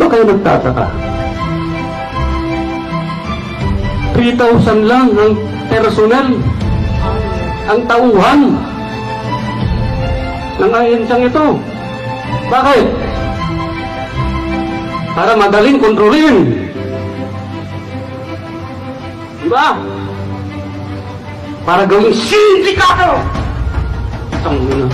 kayo nagtataka? 3,000 lang ang personnel, ang tauhan ng ahensyang ito. Bakit? Para madaling kontrolin. Diba? Para gawing sindikato. Tangina.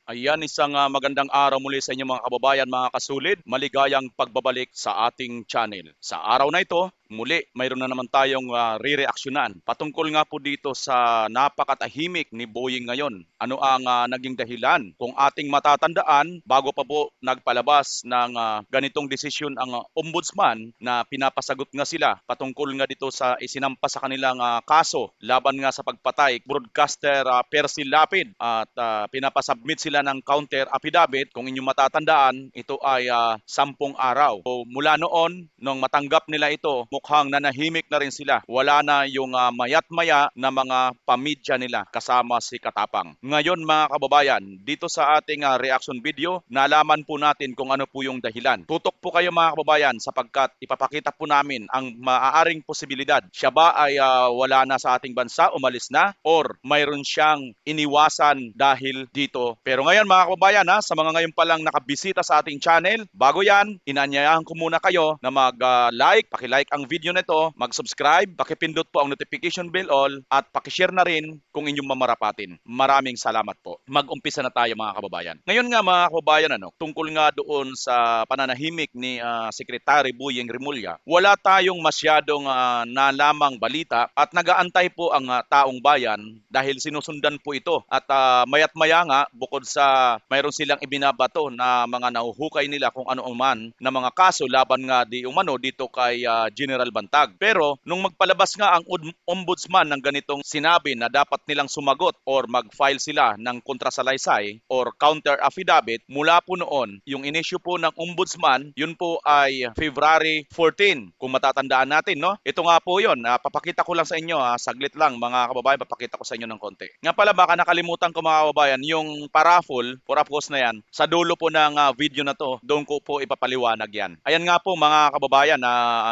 Ayan, isang magandang araw muli sa inyo mga kababayan, mga kasulid. Maligayang pagbabalik sa ating channel. Sa araw na ito, muli mayroon na naman tayong re-reaksyonan. Patungkol nga po dito sa napakatahimik ni Boying ngayon. Ano ang naging dahilan? Kung ating matatandaan, bago pa po nagpalabas ng ganitong desisyon ang ombudsman na pinapasagot nga sila patungkol nga dito sa isinampa sa kanilang kaso laban nga sa pagpatay broadcaster Percy Lapid at pinapasubmit sila ng counter affidavit. Kung inyong matatandaan, ito ay 10 araw. So, mula noon, nung matanggap nila ito, mukhang nanahimik na rin sila. Wala na yung mayat-maya na mga pamidya nila kasama si Katapang. Ngayon mga kababayan, dito sa ating reaction video, nalaman po natin kung ano po yung dahilan. Tutok po kayo mga kababayan sapagkat ipapakita po namin ang maaaring posibilidad. Siya ba ay wala na sa ating bansa, umalis na, or mayroon siyang iniwasan dahil dito. Pero ngayon mga kababayan, sa mga ngayon palang nakabisita sa ating channel, bago yan, inanyayahan ko muna kayo na mag-like, paki-like ang video nito, mag-subscribe, pakipindot po ang notification bell all, at pakishare na rin kung inyong mamarapatin. Maraming salamat po. Mag-umpisa na tayo mga kababayan. Ngayon nga mga kababayan, tungkol nga doon sa pananahimik ni Secretary Boying Rimulya, wala tayong masyadong nalamang balita at nagaantay po ang taong bayan dahil sinusundan po ito. At mayat-maya nga, bukod sa mayroon silang ibinabato na mga nahuhukay nila kung ano man na mga kaso laban nga di umano dito kay General Bantag. Pero nung magpalabas nga ang ombudsman ng ganitong sinabi na dapat nilang sumagot or mag-file sila ng kontrasalaysay or counter affidavit, mula po noon, yung inisyu po ng ombudsman, yun po ay February 14. Kung matatandaan natin, no? Ito nga po yun. Papakita ko lang sa inyo, saglit lang mga kababayan, papakita ko sa inyo ng konti. Nga pala, baka nakalimutan ko mga kababayan, yung paraffle, purapos na yan, sa dulo po ng video na to, doon ko po ipapaliwanag yan. Ayan nga po mga kababayan,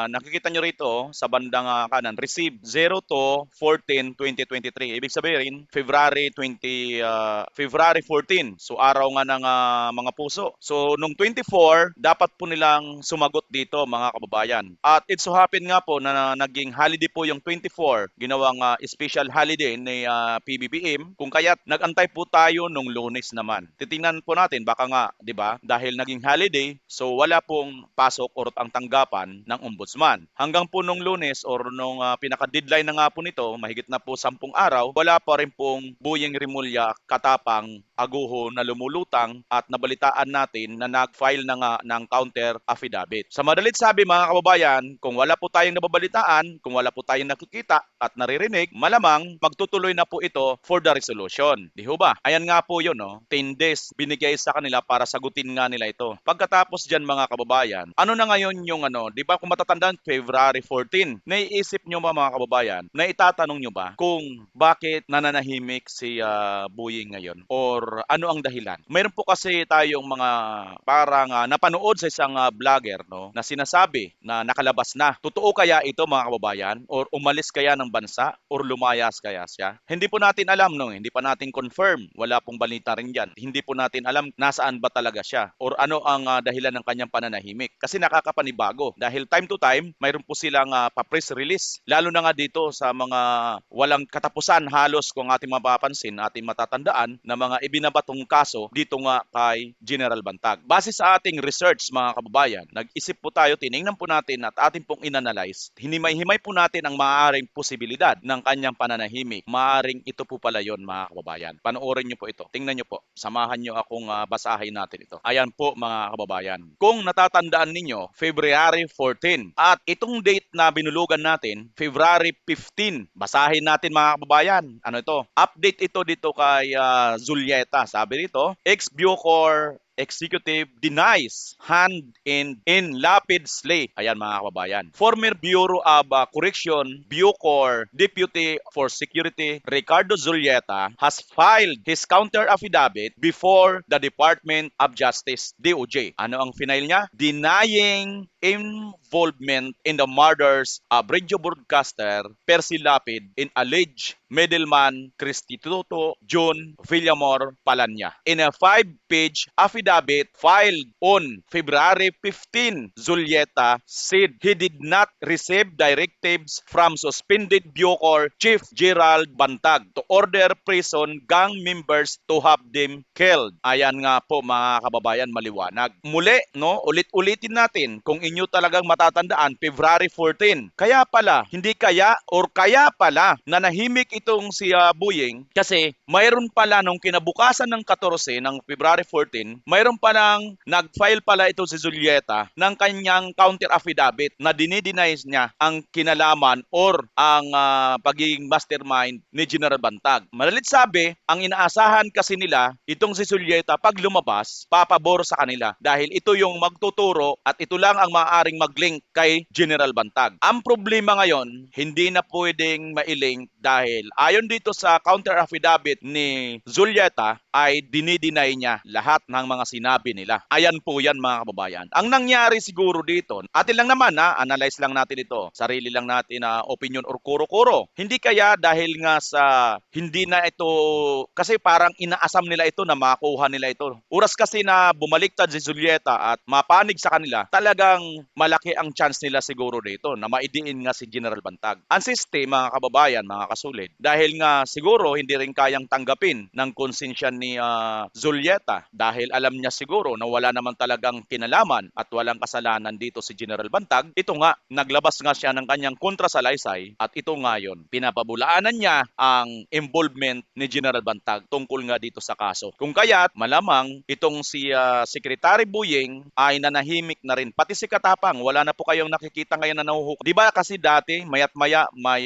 nakikita nyo rito sa bandang kanan, received 02/14/2023. Ibig sabihin, February 14. So araw nga ng mga puso. So nung 24, dapat po nilang sumagot dito mga kababayan. At it so happen nga po na naging holiday po yung 24, ginawang special holiday ni PBBM. Kung kaya't nag-antay po tayo nung Lunes naman. Titingnan po natin, baka nga, 'di ba? Dahil naging holiday, so wala pong pasok or ang tanggapan ng ombudsman. Hanggang po nung Lunes or nung pinaka-deadline na nga po nito, mahigit na po 10 araw, wala pa rin pong Boying Rimulya, Katapang, Aguho na lumulutang at nabalitaan natin na nag-file na nga ng counter affidavit. Sa madalit sabi mga kababayan, kung wala po tayong nababalitaan, kung wala po tayong nakikita at naririnig, malamang magtutuloy na po ito for the resolution. Di ho ba? Ayan nga po yun, 10 days binigay sa kanila para sagutin nga nila ito. Pagkatapos dyan mga kababayan, ano na ngayon yung di ba kung matatandaan, February 14, naiisip nyo ba mga kababayan, na itatanong nyo ba kung bakit nananahimik si Boying ngayon? Or ano ang dahilan? Mayroon po kasi tayong mga parang napanood sa isang vlogger na sinasabi na nakalabas na. Totoo kaya ito mga kababayan? Or umalis kaya ng bansa? Or lumayas kaya siya? Hindi po natin alam, hindi pa natin confirm. Wala pong balita rin dyan. Hindi po natin alam nasaan ba talaga siya? Or ano ang dahilan ng kanyang pananahimik? Kasi nakakapanibago. Dahil time to time, mayroon po silang pa-press release. Lalo na nga dito sa mga walang katapusan halos kung ating mapapansin, ating matatandaan na mga ibinabatong kaso dito nga kay General Bantag. Base sa ating research mga kababayan, nag-isip po tayo, tinignan po natin at ating pong inanalyze. Hinimay-himay po natin ang maaaring posibilidad ng kanyang pananahimik. Maaaring ito po pala yon mga kababayan. Panoorin nyo po ito. Tingnan nyo po. Samahan nyo akong basahin natin ito. Ayan po mga kababayan. Kung natatandaan ninyo, February 14. At itong date na binulugan natin, February 15. Basahin natin mga kababayan. Ano ito? Update ito dito kay Julieta. Sabi rito, ex-Bucor Executive denies hand in Lapid slay. Ayan mga kababayan. Former Bureau of Correction, Bucor Deputy for Security Ricardo Zulieta has filed his counter affidavit before the Department of Justice, DOJ. Ano ang final niya? Denying involvement in the murders of radio broadcaster Percy Lapid in alleged middleman Cristituto June Villamor Palanya. In a 5-page affidavit filed on February 15, Zulieta said he did not receive directives from suspended Bucor Chief Gerald Bantag to order prison gang members to have them killed. Ayan nga po mga kababayan, maliwanag. Muli, no, ulit-ulitin natin kung inyo talagang matatandaan, February 14. Kaya pala, hindi kaya or kaya pala nanahimik itong si Buying kasi mayroon pala nung kinabukasan ng 14 ng February 14, mayroon palang nag-file pala ito si Zulieta ng kanyang counter affidavit na dinideny niya ang kinalaman or ang pagiging mastermind ni General Bantag. Madalit sabi, ang inaasahan kasi nila itong si Zulieta pag lumabas, papabor sa kanila dahil ito yung magtuturo at ito lang ang maaaring mag-link kay General Bantag. Ang problema ngayon, hindi na pwedeng mailink dahil ayon dito sa counter affidavit ni Zulieta ay dinideny niya lahat ng mga sinabi nila. Ayan po yan mga kababayan. Ang nangyari siguro dito, atin lang naman analyze lang natin ito. Sarili lang natin na opinion or kuro-kuro. Hindi kaya dahil nga sa hindi na ito, kasi parang inaasam nila ito na makuha nila ito. Oras kasi na bumaliktad si Zulieta at mapanig sa kanila, talagang malaki ang chance nila siguro dito na maidiin nga si General Bantag. Ang system mga kababayan, mga kasulit, dahil nga siguro hindi rin kayang tanggapin ng konsensya ni Zulieta dahil alam niya siguro na wala naman talagang kinalaman at walang kasalanan dito si General Bantag. Ito nga, naglabas nga siya ng kanyang kontrasalaysay at ito nga yun, pinapabulaanan niya ang involvement ni General Bantag tungkol nga dito sa kaso. Kung kaya't malamang itong si Secretary Buying ay nanahimik na rin. Pati si Katapang, wala na po kayong nakikita ngayon na nahuhukay. Di ba kasi dati, mayat maya may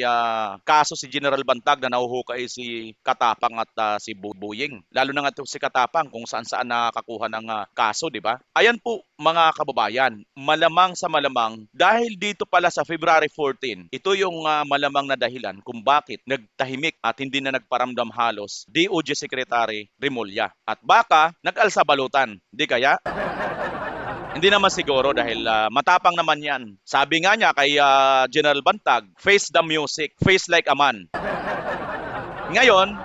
kaso si General Bantag na nahuhukay si Katapang at si Buying. Lalo na nga ito si Katapang kung saan-saan nakakuha ng kaso, di ba? Ayan po mga kababayan, malamang sa malamang dahil dito pala sa February 14, ito yung malamang na dahilan kung bakit nagtahimik at hindi na nagparamdam halos DOJ Secretary Remulla. At baka nag-alsa balutan, di kaya? Hindi naman siguro dahil matapang naman yan. Sabi nga niya kay General Bantag, face the music, face like a man. Ngayon,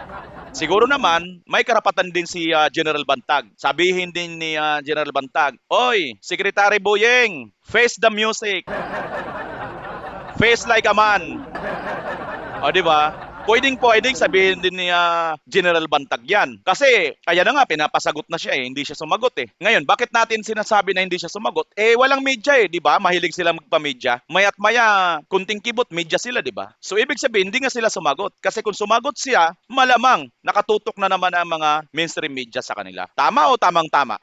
siguro naman, may karapatan din si General Bantag. Sabihin din ni General Bantag, "Oy, Secretary Buying, face the music. Face like a man." O, di ba? Pwedeng sabihin din ni General Bantag yan. Kasi, kaya na nga, pinapasagot na siya hindi siya sumagot Ngayon, bakit natin sinasabi na hindi siya sumagot? Walang media di ba? Mahilig sila magpa-media. Maya't maya, kunting kibot, media sila, di ba? So, ibig sabihin, hindi nga sila sumagot. Kasi kung sumagot siya, malamang nakatutok na naman ang mga mainstream media sa kanila. Tama o tamang-tama?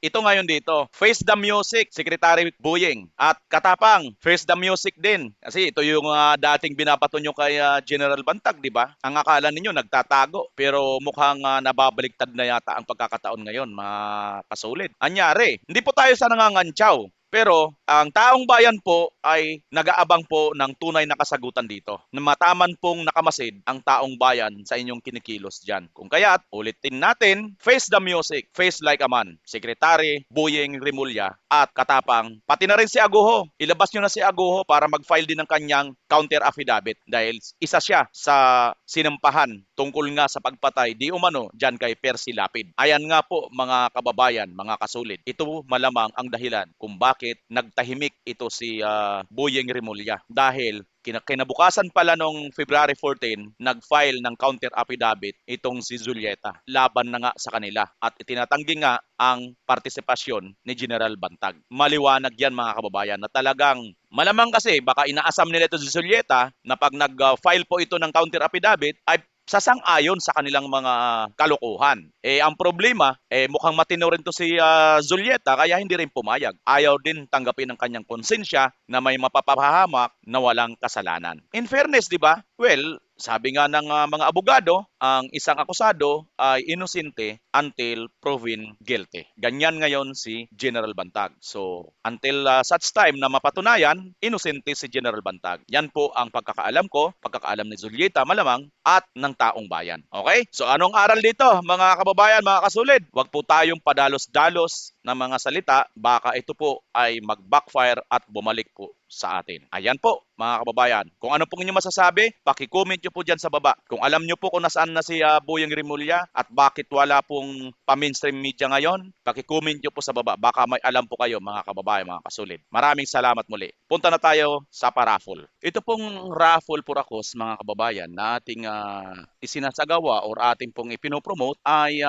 Ito ngayon dito, face the music, Secretary Buying. At Katapang, face the music din. Kasi ito yung dating binabato nyo kay General Bantag, di ba? Ang akala ninyo nagtatago. Pero mukhang nababaliktad na yata ang pagkakataon ngayon, mga kasulit. Anyari, hindi po tayo sa nangangantsaw. Pero ang taong bayan po ay nag-aabang po ng tunay na kasagutan dito. Na mataman pong nakamasid ang taong bayan sa inyong kinikilos dyan. Kung kaya't ulitin natin, face the music, face like a man. Secretary Buying Remulla at Katapang, pati na rin si Aguho. Ilabas nyo na si Aguho para mag-file din ng kanyang counter affidavit dahil isa siya sa sinampahan tungkol nga sa pagpatay di umano dyan kay Percy Lapid. Ayan nga po mga kababayan, mga kasulit. Ito malamang ang dahilan kung bakit nagtahimik ito si Buying Remulla dahil kinabukasan pala nung February 14, nag-file ng counter affidavit itong si Zulieta. Laban na nga sa kanila at itinatanggi nga ang partisipasyon ni General Bantag. Maliwanag yan mga kababayan na talagang malamang kasi baka inaasam nila ito si Zulieta na pag nag-file po ito ng counter affidavit ay sasang-ayon sa kanilang mga kalokohan. Ang problema, mukhang matino rin to si Zulieta kaya hindi rin pumayag. Ayaw din tanggapin ang kanyang konsensya na may mapapahamak na walang kasalanan. In fairness, di ba? Well, sabi nga ng mga abogado, ang isang akusado ay inosente until proven guilty. Ganyan ngayon si General Bantag. So, until such time na mapatunayan, inosente si General Bantag. Yan po ang pagkakaalam ko, pagkakaalam ni Julieta malamang, at ng taong bayan. Okay? So, anong aral dito, mga kababayan, mga kasulid? Huwag po tayong padalos-dalos ng mga salita, baka ito po ay mag-backfire at bumalik po sa atin. Ayan po, mga kababayan. Kung ano pong inyong masasabi, paki-comment nyo po dyan sa baba. Kung alam nyo po kung nasaan na si Boyeng Rimulya at bakit wala pong pa-mainstream media ngayon, paki-comment nyo po sa baba. Baka may alam po kayo, mga kababayan, mga kasulid. Maraming salamat muli. Punta na tayo sa paraffle. Ito pong raffle purakos, mga kababayan, na ating isinasagawa or ating pong ipinopromote ay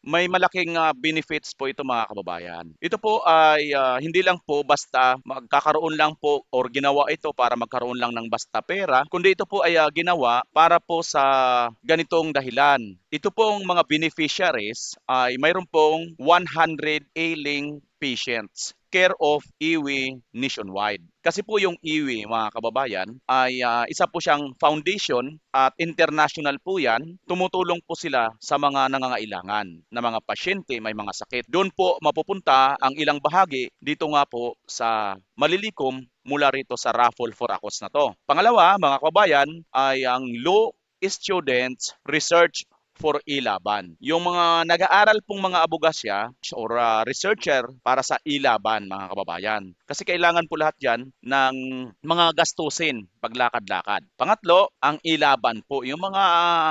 may malaking benefits po ito, mga kababayan. Ito po ay hindi lang po basta magkakaroon lang po or ginawa ito para magkaroon lang ng basta pera, kundi ito po ay ginawa para po sa ganitong dahilan. Ito pong mga beneficiaries ay mayroon pong 100 ailing patients care of IWI nationwide. Kasi po yung IWI, mga kababayan, ay isa po siyang foundation at international po yan. Tumutulong po sila sa mga nangangailangan na mga pasyente, may mga sakit. Doon po mapupunta ang ilang bahagi dito nga po sa malilikom mula rito sa raffle for ACOS na to. Pangalawa, mga kababayan, ay ang Law Students Research for Ilaban. Yung mga nag-aaral pong mga abogasya or researcher para sa Ilaban, mga kababayan. Kasi kailangan po lahat yan ng mga gastusin paglakad-lakad. Pangatlo, ang Ilaban po, yung mga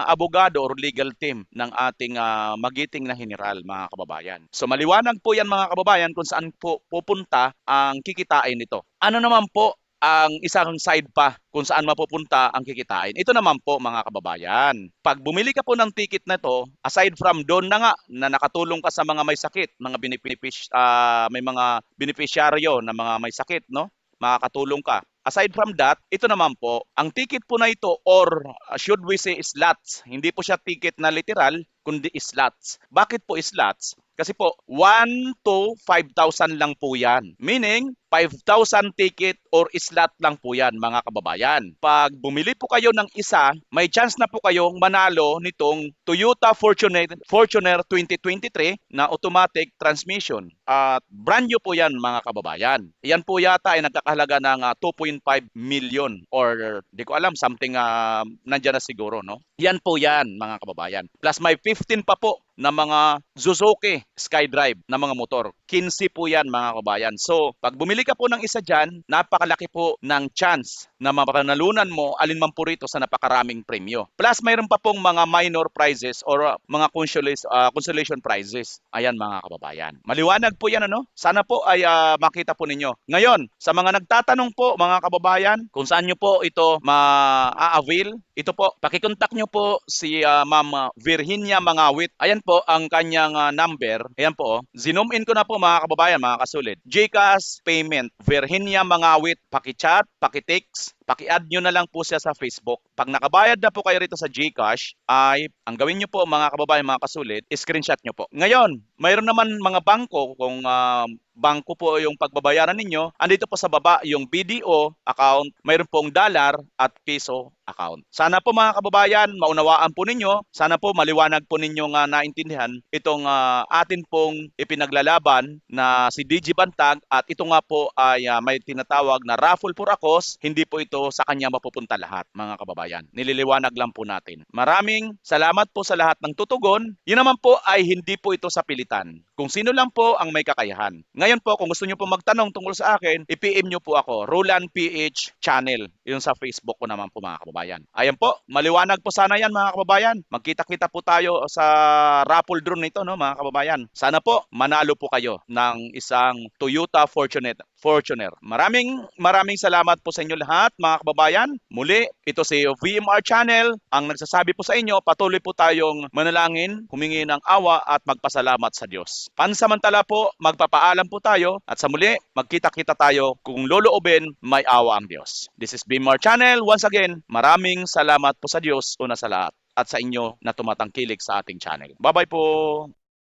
abogado or legal team ng ating magiting na general, mga kababayan. So maliwanag po yan, mga kababayan, kung saan po pupunta ang kikitain nito. Ano naman po ang isang side pa kung saan mapupunta ang kikitain? Ito naman po, mga kababayan. Pag bumili ka po ng ticket na to, aside from doon na nga na nakatulong ka sa mga may sakit, mga may mga beneficiaryo na mga may sakit, no? Makakatulong ka. Aside from that, ito naman po, ang ticket po na ito or should we say slots, hindi po siya ticket na literal, kundi slots. Bakit po slots? Kasi po, 1 to 5,000 lang po yan. Meaning, 5,000 ticket or slot lang po yan, mga kababayan. Pag bumili po kayo ng isa, may chance na po kayong manalo nitong Toyota Fortuner 2023 na automatic transmission. At brand new po yan, mga kababayan. Yan po yata ay nagkakahalaga ng 2.5 million or di ko alam, something nandyan na siguro, no? Yan po yan, mga kababayan. Plus may 15 pa po na mga Suzuki SkyDrive na mga motor. 15 po yan, mga kababayan. So, pag bumili ka po ng isa dyan, napakalaki po ng chance na mapanalunan mo alinman po rito sa napakaraming premyo. Plus, mayroon pa pong mga minor prizes or mga consolation prizes. Ayan, mga kababayan. Maliwanag po yan, ano? Sana po ay makita po ninyo. Ngayon, sa mga nagtatanong po, mga kababayan, kung saan nyo po ito ma-avail, ito po, pakikontak nyo po si Ma'am Virginia Mangawit. Ayan po ang kanyang number. Ayan po, zoom in ko na po, mga kababayan, mga kasulid. GCash payment, Virginia Mangawit, paki-chat, paki-text, paki-add nyo na lang po siya sa Facebook. Pag nakabayad na po kayo rito sa GCash, ay ang gawin nyo po, mga kababayan, mga kasulid, screenshot nyo po. Ngayon, mayroon naman mga bangko, kung bangko po yung pagbabayaran ninyo, andito po sa baba yung BDO account, mayroon pong dollar at piso account. Sana po, mga kababayan, maunawaan po ninyo, sana po maliwanag po ninyo naintindihan itong atin pong ipinaglalaban na si DG Bantag, at ito nga po ay may tinatawag na raffle for ACOS. Hindi po ito sa kanya mapupunta lahat, mga kababayan. Nililiwanag lang po natin. Maraming salamat po sa lahat ng tutugon. Yun naman po ay hindi po ito sa pilitan. Kung sino lang po ang may kakayahan. Ngayon po, kung gusto nyo po magtanong tungkol sa akin, i-PM nyo po ako, Roland PH Channel. Yun sa Facebook ko naman po, mga kababayan. Ayan po, maliwanag po sana yan, mga kababayan. Magkita-kita po tayo sa raffle drone nito, no, mga kababayan. Sana po, manalo po kayo ng isang Toyota Fortuner. Maraming salamat po sa inyo lahat, mga kababayan. Muli, ito si VMR Channel, ang nagsasabi po sa inyo, patuloy po tayong manalangin, humingi ng awa at magpasalamat sa Diyos. Pansamantala po, magpapaalam po tayo at sa muli, magkita-kita tayo kung loloobin, may awa ang Diyos. This is VMR Channel. Once again, maraming salamat po sa Diyos una sa lahat at sa inyo na tumatangkilik sa ating channel. Bye-bye po!